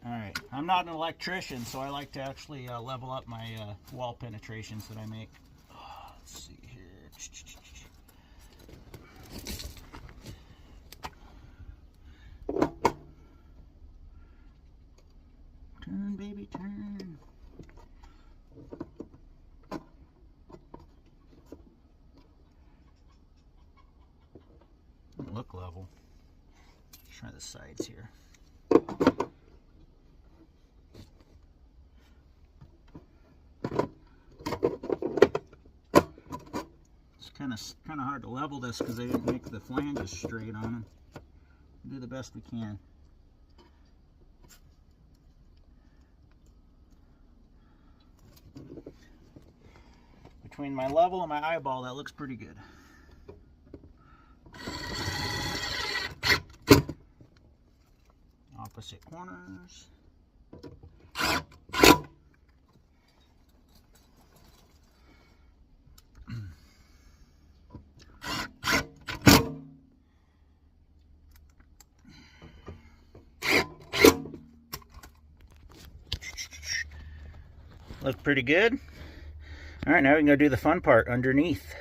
Alright, I'm not an electrician, so I like to actually level up my wall penetrations that I make. Let's see here. Turn, baby, turn. Doesn't look level. Let's try the sides here. It's kind of hard to level this because they didn't make the flanges straight on them. We'll do the best we can. Between my level and my eyeball, that looks pretty good. Opposite corners. Look pretty good. All right, now we can go do the fun part underneath.